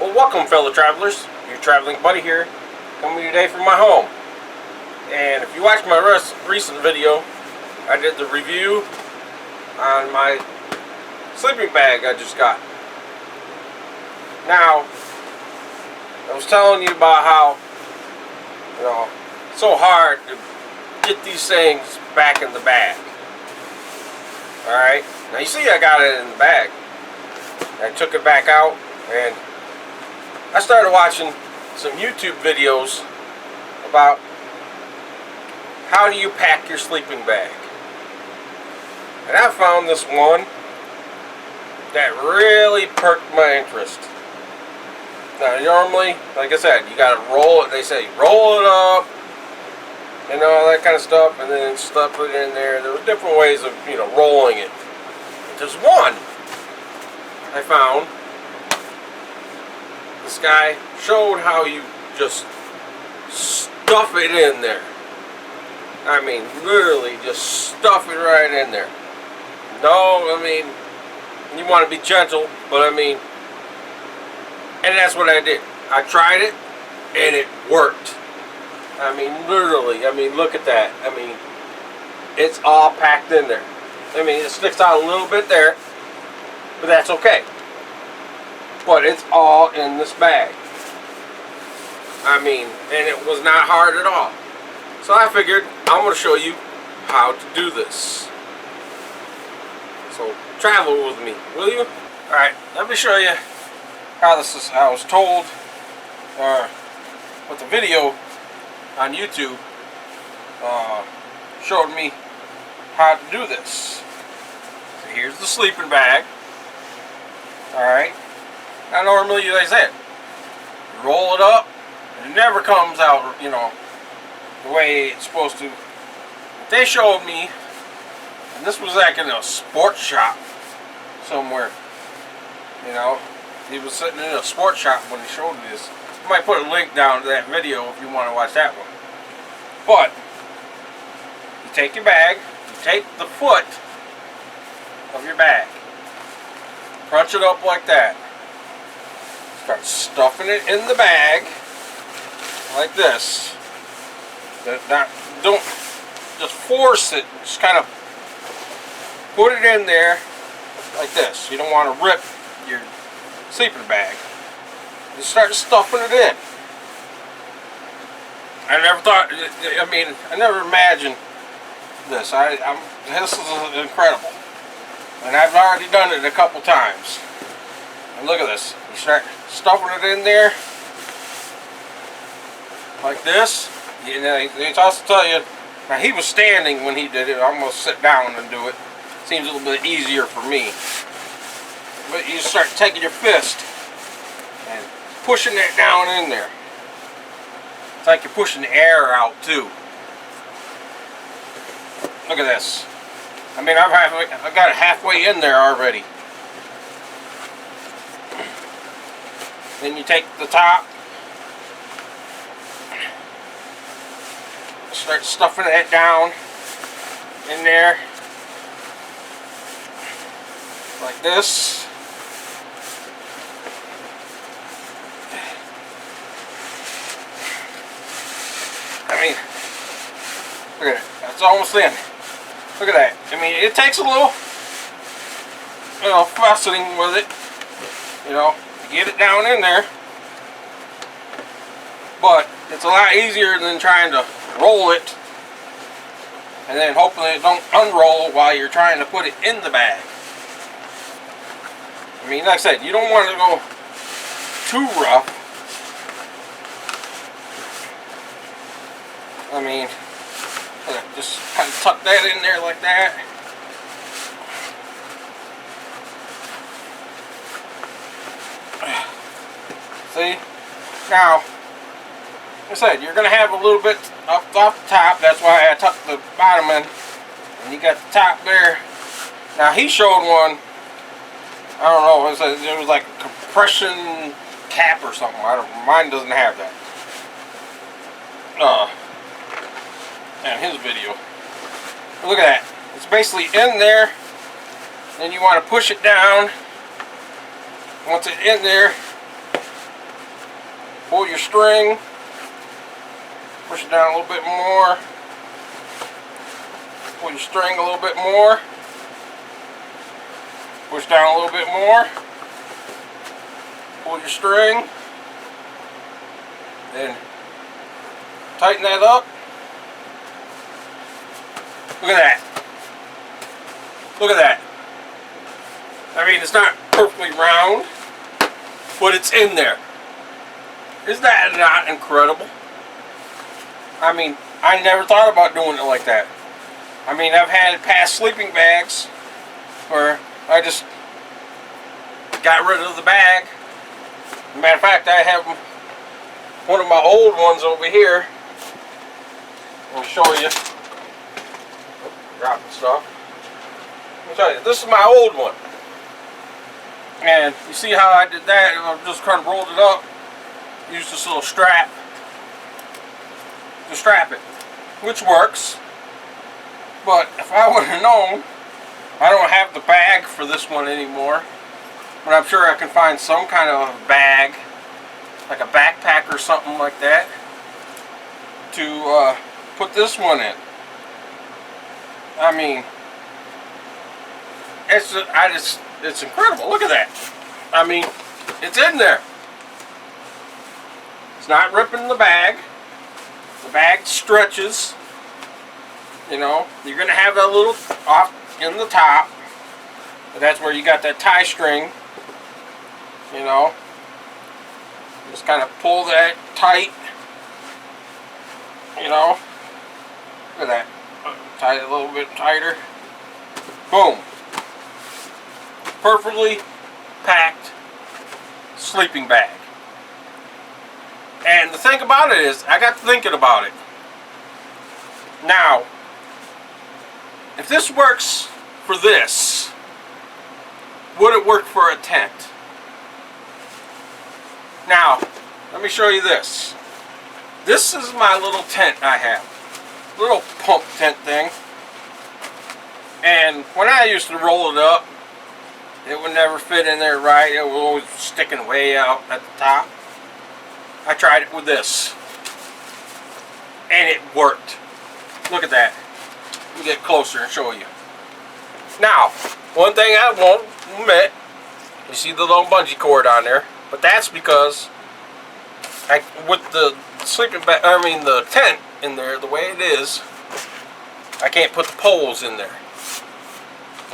Well, welcome, fellow travelers. Your traveling buddy here, coming today from my home. And if you watched my recent video, I did the review on my sleeping bag I just got. Now, I was telling you about how, it's so hard to get these things back in the bag. Alright? Now you see I got it in the bag. I took it back out and I started watching some YouTube videos about how do you pack your sleeping bag. And I found this one that really perked my interest. Now normally, like I said, you gotta roll it, they say roll it up and all that kind of stuff, and then stuff it in there. There were different ways of, rolling it. But there's one I found. This guy showed how you just stuff it in there. I mean, literally just stuff it right in there. No, I mean, you want to be gentle, but I mean, and that's what I did. I tried it, and it worked. I mean, literally, look at that. I mean, it's all packed in there. I mean, it sticks out a little bit there, but that's okay. But it's all in this bag. I mean, and it was not hard at all. So I figured I'm going to show you how to do this. So travel with me, will you? Alright, let me show you how this is. I was told with the video on YouTube showed me how to do this. So here's the sleeping bag. Alright. Now normally, like I said, you roll it up, and it never comes out, the way it's supposed to. But they showed me, and this was like in a sports shop somewhere. He was sitting in a sports shop when he showed me this. I might put a link down to that video if you want to watch that one. But, you take your bag, you take the foot of your bag, crunch it up like that. Start stuffing it in the bag like this. Don't just force it. Just kind of put it in there like this. You don't want to rip your sleeping bag. Just start stuffing it in. I never thought. I never imagined this. This is incredible, and I've already done it a couple times. And look at this. You start stuffing it in there like this. They also tell you, now he was standing when he did it. I'm going to sit down and do it. Seems a little bit easier for me. But you start taking your fist and pushing it down in there. It's like you're pushing the air out too. Look at this. I've got it halfway in there already. Then you take the top, start stuffing it down in there like this. Look at it. That's almost in. Look at that. It takes a little, fussing with it, get it down in there, but it's a lot easier than trying to roll it and then hoping it don't unroll while you're trying to put it in the bag. Like I said, you don't want to go too rough. Just kind of tuck that in there like that. See? Now, like I said, you're going to have a little bit up off the top. That's why I tucked the bottom in. And you got the top there. Now, he showed one. I don't know. It was like a compression cap or something. Mine doesn't have that. And his video. But look at that. It's basically in there. Then you want to push it down. Once it's in there, Pull your string, push it down a little bit more, pull your string a little bit more, push down a little bit more, pull your string, then tighten that up. Look at that. Look at that. I mean, it's not perfectly round, but it's in there. Isn't that not incredible? I mean, I never thought about doing it like that. I mean, I've had past sleeping bags where I just got rid of the bag. Matter of fact, I have one of my old ones over here. Let me show you. Dropping stuff. Let me tell you, this is my old one. And you see how I did that? I just kind of rolled it up. Used this little strap to strap it, which works. But if I would have known, I don't have the bag for this one anymore. But I'm sure I can find some kind of bag, like a backpack or something like that, to put this one in. I mean, it's incredible. Look at that. I mean, it's in there. It's not ripping the bag. The bag stretches. You know, you're going to have that little off in the top. But that's where you got that tie string. You know, just kind of pull that tight. You know, look at that. Tie it a little bit tighter. Boom. Perfectly packed sleeping bag. And the thing about it is, I got thinking about it. Now, if this works for this, would it work for a tent? Now, let me show you this. This is my little tent I have. Little pump tent thing. And when I used to roll it up, it would never fit in there right. It was always sticking way out at the top. I tried it with this, and it worked. Look at that. Let me get closer and show you. Now, one thing I won't admit, you see the little bungee cord on there, but that's because with the sleeping bag, I mean the tent in there, the way it is, I can't put the poles in there.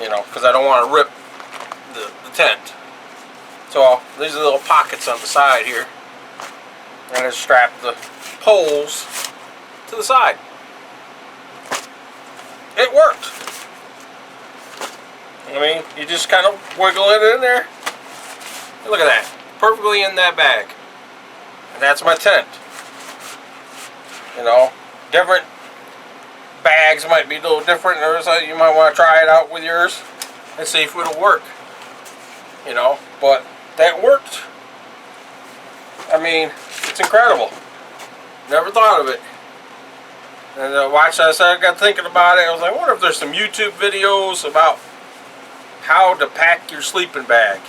You know, because I don't want to rip the tent. So these are little pockets on the side here. I'm going to strap the poles to the side. It worked. I mean, you just kind of wiggle it in there. Look at that. Perfectly in that bag. And that's my tent. You know, different bags might be a little different. You might want to try it out with yours and see if it'll work. You know, but that worked. I mean, it's incredible. Never thought of it. And I got thinking about it. I was like, I wonder if there's some YouTube videos about how to pack your sleeping bag.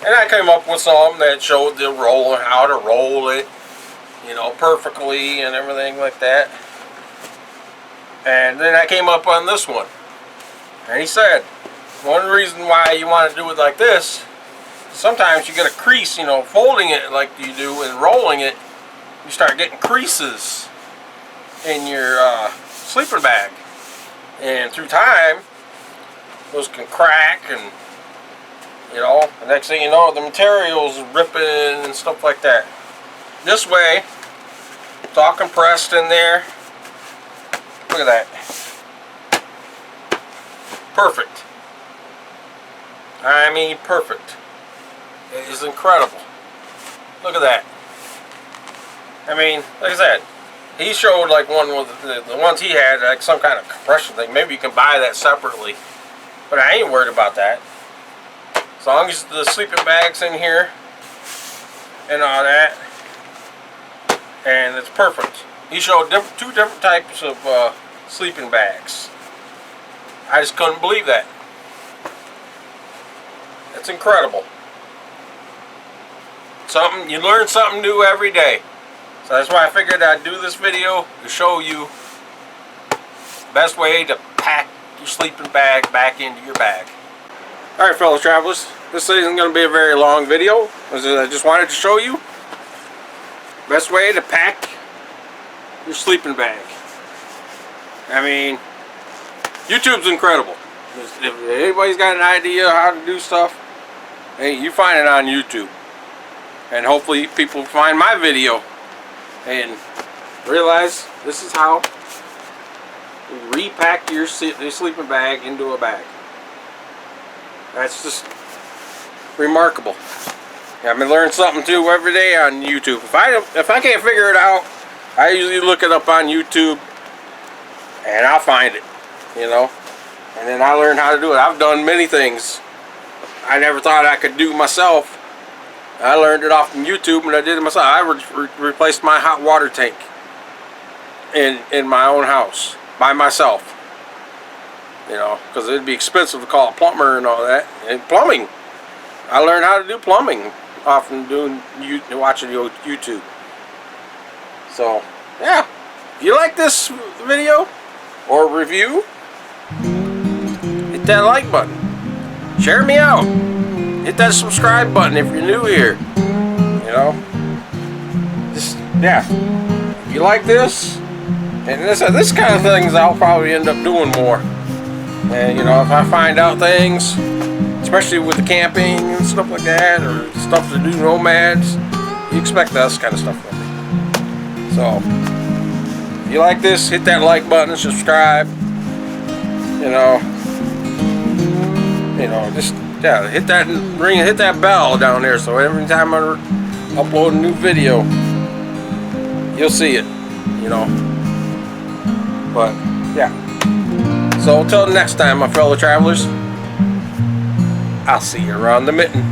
And I came up with some that showed the roll, how to roll it, you know, perfectly and everything like that. And then I came up on this one. And he said, one reason why you want to do it like this, sometimes you get a crease, you know, folding it like you do and rolling it, you start getting creases in your sleeping bag. And through time, those can crack, and you know, the next thing you know, the material's ripping and stuff like that. This way, it's all compressed in there. Look at that. Perfect. I mean, perfect. It is incredible. Look at that. I mean, like I said, he showed like one with the ones he had, like some kind of compression thing. Maybe you can buy that separately, but I ain't worried about that. As long as the sleeping bag's in here and all that, and it's perfect. He showed two different types of sleeping bags. I just couldn't believe that. It's incredible. You learn something new every day. So that's why I figured I'd do this video to show you the best way to pack your sleeping bag back into your bag. Alright, fellow travelers, this isn't going to be a very long video. I just wanted to show you the best way to pack your sleeping bag. I mean, YouTube's incredible. If anybody's got an idea how to do stuff, hey, you find it on YouTube. And hopefully people find my video and realize this is how you repack your sleeping bag into a bag. That's just remarkable. I've been learning something too every day on YouTube. If I can't figure it out, I usually look it up on YouTube and I'll find it, you know. And then I learn how to do it. I've done many things I never thought I could do myself. I learned it off from YouTube and I did it myself. I replaced my hot water tank in my own house by myself. You know, because it'd be expensive to call a plumber and all that. And plumbing, I learned how to do plumbing off from watching YouTube. So yeah, if you like this video or review, hit that like button, share me out, hit that subscribe button if you're new here. You know, just yeah, if you like this and this kind of things, I'll probably end up doing more. And you know, if I find out things, especially with the camping and stuff like that, or stuff to do nomads, you expect that kind of stuff from me. So if you like this, hit that like button, subscribe. You know, just yeah, hit that ring, hit that bell down there, so every time I upload a new video, you'll see it. You know, but yeah. So until next time, my fellow travelers, I'll see you around the mitten.